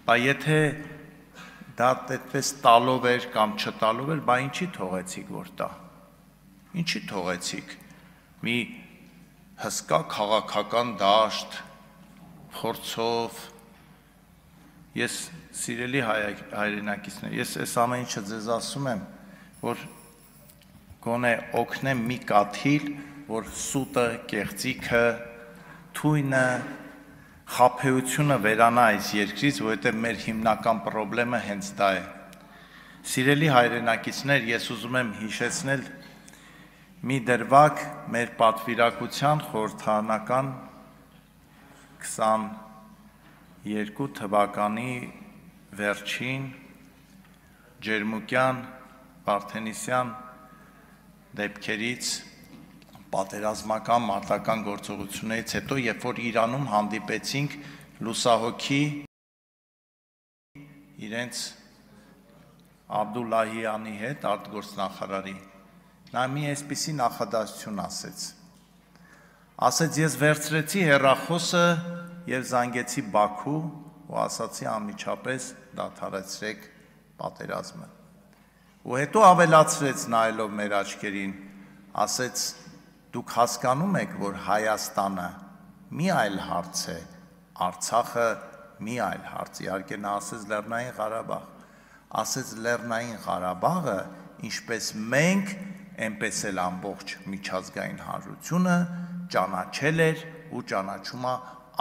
Բա եթե դա այդպես տալով էր կամ չտալով էր, բա ինչի թողեցիք որ տա։ Ինչի թողեցիք։ Մի հսկա քաղաքական դաշտ, փորձով, ես սիրելի հայրենակիցներ, ես այս ամեն ինչը ձեզ ասում եմ, որ գոնե օգնեմ մի կաթիլ, որ սուտը, կեղծիքը, թույնը, խաբեությունը վերանա այս երկրից, որովհետև մեր հիմնական խնդրեմը հենց դա է։ Սիրելի հայրենակիցներ, ես ուզում եմ հիշեցնել մի դրվագ մեր պատվիրակության խորհրդարանական 22 թվականի վերջին ջերմուկյան Վարդենիսյան դեպքերից պատերազմական մարտական գործողություններից հետո, երբ որ Իրանում հանդիպեցինք լուսահոգի իրենց Աբդուլլահյանի հետ, արտգործնախարարի, նա մի այսպիսի նախադասություն ասեց, ես վերցրեցի հեռախոսը և զանգեցի Բաքու ու ասացի անմիջապես դադարեցրեք պատերազմը։ Ու հետո ավելացրեց նայելով մեր աչքերին, ասեց, դուք հասկանում եք, որ Հայաստանը մի այլ հարց է, Արցախը մի այլ հարց, իհարկե նա ասեց Լեռնային Ղարաբաղ, ասեց Լեռնային Ղարաբաղը, ինչպես մենք, այնպես էլ ամբողջ միջազգային հանրությունը ճանաչել էր ու ճանաչում է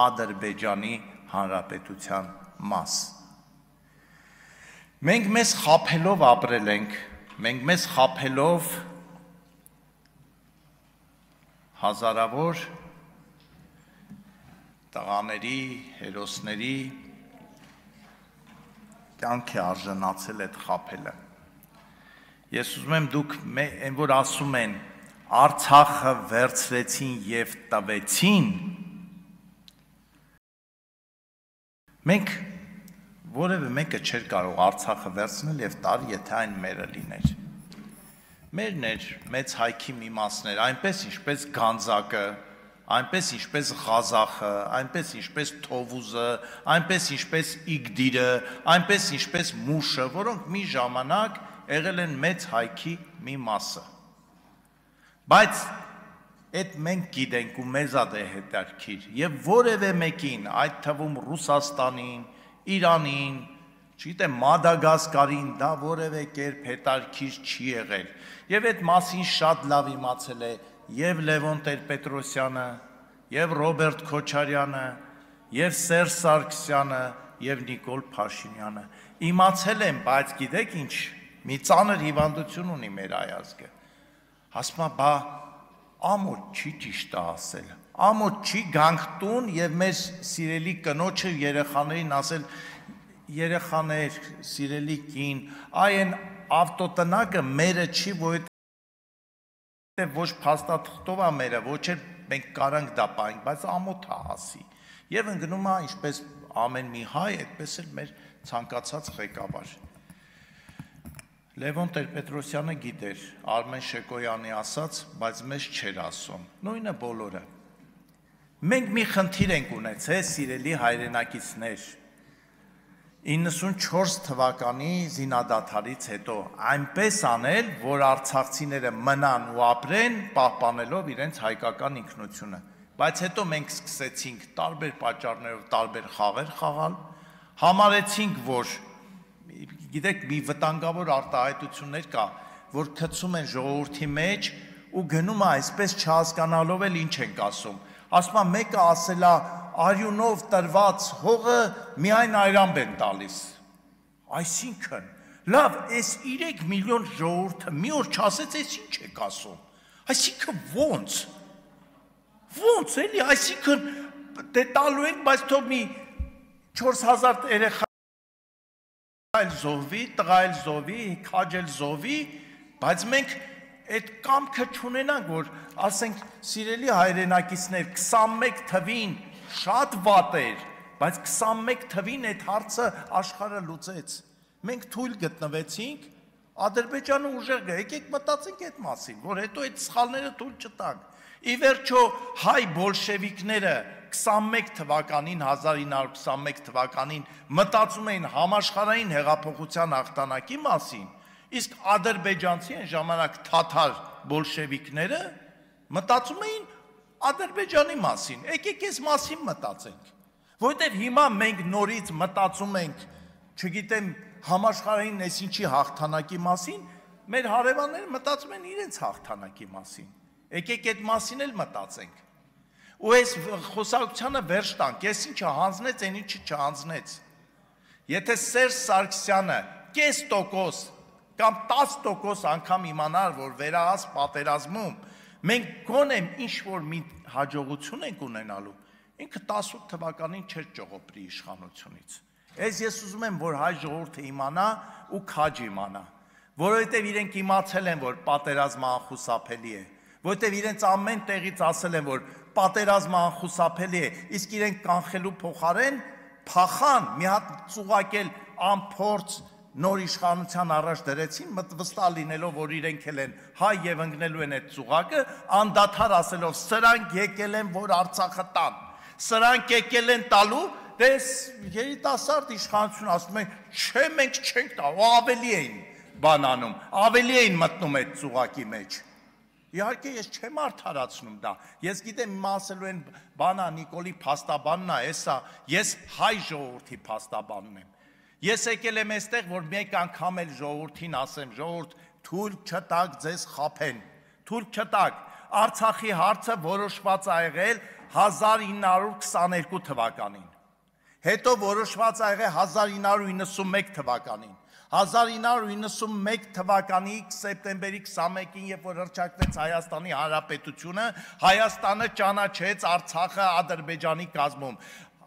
Ադրբեջանի Հանրապետության մաս։ Մենք մեզ խաբելով ապրել ենք, մենք մեզ խաբելով հազարավոր տղաների, հերոսների կյանքի արժանացել այդ խաբելը։ Ես ուզում եմ դուք այն որ ասում են Արցախը վերցրեցին և տվեցին, մենք որևէ մեկը չէր կարող Արցախը վերցնել և տալ, եթե այն մերը լիներ։ Մերն էր մեծ հայքի մի մասներ, այնպես ինչպես Գանձակը, այնպես ինչպես Ղազախը, այնպես ինչպես Թովուզը, այնպես ինչպես Իգդիրը, այնպես ինչպես Մուշը, որոնք մի ժամանակ եղել են մեծ հայքի մի մասը։ Բայց այդ մենք գիտենք ու մեզ է հետաքրքիր և որևէ մեկին, այդ թվում Ռուսաստանին, Իրանին, չգիտեմ Մադագասկարին, դա որևէ կերպ հետաքրքիր չի եղել։ Եվ այդ մասին շատ լավ իմացել է և Լևոն Տեր-Պետրոսյանը, և Ռոբերտ Քոչարյանը, և Սերժ Սարգսյանը, և Նիկոլ Փաշինյանը։ Իմացել եմ, բայց գիտեք ինչ, մի ծանր հիվանդություն ունի մեր հայազգը։ Ասում է, բա ամոթ չի ճիշտը ասել, ամոթ չի գանք տուն և մեր սիրելի կնոջը երեխաներին ասել, երեխաներ, սիրելի կին, այն ավտոտնակը մերը չի, որովհետև ոչ փաստաթղթով է մերը, ոչ էլ մենք կարանք դա պահենք, բայց ամոթ է ասի։ Եվ ընկնում է, ինչպես ամեն մի հայ, այդպես էլ մեր ցանկացած ղեկավար։ Լևոն Տեր-Պետրոսյանը գիտեր, Արմեն Շեկոյանի ասաց, բայց մեզ չէր ասում, նույնը բոլորը։ Մենք մի խնդիր ենք ունեցել, սիրելի հայրենակիցներ, 94 թվականի զինադադարից հետո այնպես անել, որ արցախցիները մնան ու ապրեն, պահպանելով իրենց հայկական ինքնությունը։ Բայց հետո մենք սկսեցինք տարբեր պատճառներով տարբեր խաղեր խաղալ, համարեցինք, որ գիտեք, մի վտանգավոր արտահայտություններ կա, որ գցում են ժողովրդի մեջ ու գնում է այսպես չհասկանալով էլ ինչ ենք ասում։ Ասում է մեկը ասել է արյունով տրված հողը միայն Այրամբ են տալիս։ Այսինքն, լավ, այս 3 միլիոն ժողովուրդը մի օր չասեց, այս ինչ եք ասում։ Այսինքն ոնց։ Ոնց էլի, այսինքն դե տալու ենք, բայց թող մի 4000 երեխա էլ զոհվի, տղա էլ զոհվի, քաջ էլ զոհվի, բայց մենք այդ կամքը չունենանք, որ ասենք սիրելի հայրենակիցներ 21 թվին շատ վատ էր, բայց 21 թվին այդ հարցը աշխարհը լուծեց։ Մենք թույլ գտնվեցինք, Ադրբեջանը ուժեղ գա, եկեք մտածենք այդ մասին, որ հետո այդ սխալները թույլ չտանք։ Ի վերջո հայ բոլշևիկները 21 թվականին 1921 թվականին մտածում էին համաշխարհային հեղափոխության հաղթանակի մասին, իսկ ադրբեջանցի այն ժամանակ թաթար բոլշևիկները մտածում էին Ադրբեջանի մասին։ Եկեք այս մասին մտածենք, որովհետև հիմա մենք նորից մտածում ենք, չգիտեմ, համաշխարհային այսինչի հաղթանակի մասին, մեր հարևանները մտածում են իրենց հաղթանակի մասին։ Եկեք այդ մասին էլ մտածենք։ Ու այս խոսակցությանը վերջ տանք, ես ինչը հանձնեց, այն ինչը չհանձնեց։ Եթե Սերժ Սարգսյանը կես տոկոս կամ 10% անգամ իմանար, որ վերահաս պատերազմում մենք գոնե ինչ-որ մի հաջողություն ենք ունենալու, ինքը 18 թվականին չէր ճողոպրի իշխանությունից։ Ես ուզում եմ, որ հայ ժողովուրդը իմանա ու քաջ իմանա, որովհետև իրենք իմացել են, որ պատերազմը անխուսափելի է, որովհետև իրենց ամեն տեղից ասել են, որ պատերազմը անխուսափելի է, իսկ իրենք կանխելու փոխարեն փախան մի հատ ծուղակել անփորձ նոր իշխանության առաջ դրեցին, վստահ լինելով, որ իրենք են հայ եւ ընկնելու են այդ ծուղակը, անդադար ասելով, սրանք եկել են, որ Արցախը տան, սրանք եկել են տալու, դες երիտասարդ իշխանություն ասում են, չէ, մենք չենք տա, ավելի էին բանանում, ավելի էին մտնում այդ ծուղակի մեջ։ Իհարկե ես չեմ արդարացնում դա, ես գիտեմ իմ ասելու են բանա Նիկոլի փաստաբանն է, ես հայ ժողովրդի փաստաբանն եմ։ Ես եկել եմ այստեղ, որ մեկ անգամ էլ ժողովրդին ասեմ, ժողովուրդ, թույլ չտաք ձեզ խաբեն, թույլ չտաք։ Արցախի հարցը որոշված ա եղել 1922 թվականին, հետո որոշված ա եղել 1991 թվականին, 1991 թվականի սեպտեմբերի 21-ին, երբ որ հռչակվեց Հայաստանի Հանրապետությունը, Հայաստանը ճանաչեց Արցախը Ադրբեջանի կազմում։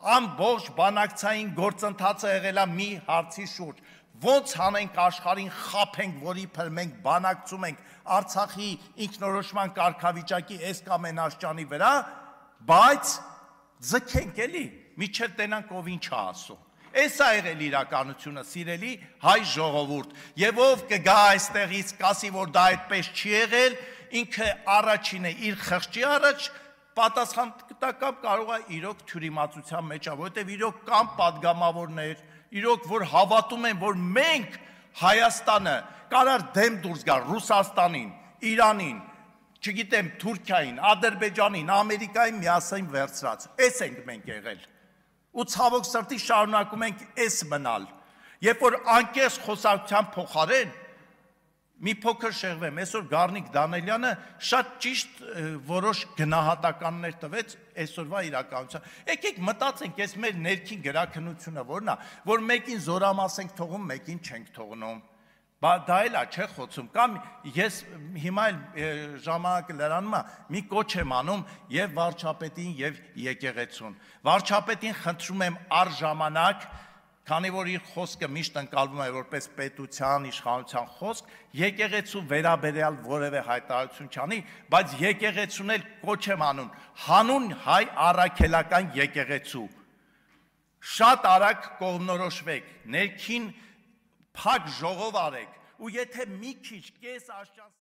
Ամբողջ բանակցային գործընթացը եղել է մի հարցի շուրջ, ոնց հանենք աշխարհին խաբենք, որ իբր մենք բանակցում ենք Արցախի ինքնորոշման կարգավիճակի այս կամ այն աշճանի վրա, բայց ձգենք էլի, միջև տենանք ով ինչ է ասում։ Այս է եղել իրականությունը, սիրելի հայ ժողովուրդ, եւ ով կգա այստեղից կասի, որ դա այդպես չի եղել, ինքը առաջին է իր խղճի առաջ պատասխան տակապ կարող է իրոք թյուրիմացության մեջ է, որովհետև իրոք կան պատգամավորներ, իրոք որ հավատում են, որ մենք Հայաստանը կարար դեմ դուրս գալ Ռուսաստանին, Իրանին, չգիտեմ, Թուրքիային, Ադրբեջանին, Ամերիկային միասին վերցրած, այս ենք մենք եղել։ Ու ցավոք սրտի շարունակում ենք այս մնալ, երբ որ անկեղծ խոսակցության փոխարեն մի փոքր շեղվեմ, այսօր Գառնիկ Դանելյանը շատ ճիշտ որոշ գնահատականներ տվեց այսօրվա իրականության։ Եկեք մտածենք, այս մեր ներքին գրաքննությունը որն է, որ մեկին զորամաս ենք թողում, մեկին չենք թողնում։ Դա էլ է, չէ՞ խոսում, կամ ես հիմա էլ ժամանակը լրանում է, մի կոչ եմ անում եւ վարչապետին եւ եկեղեցուն։ Վարչապետին խնդրում եմ առժամանակ, քանի որ իր խոսքը միշտ ընկալվում է որպես պետության, իշխանության խոսք, եկեղեցու վերաբերյալ որևէ հայտարարություն չանի, բայց եկեղեցուն էլ կոչ եմ անում, հանուն հայ առաքելական եկեղեցու։ Շատ արագ կողմնորոշվեք, ներքին փակ ժողով արեք, ու եթե մի քիչ կես աշճան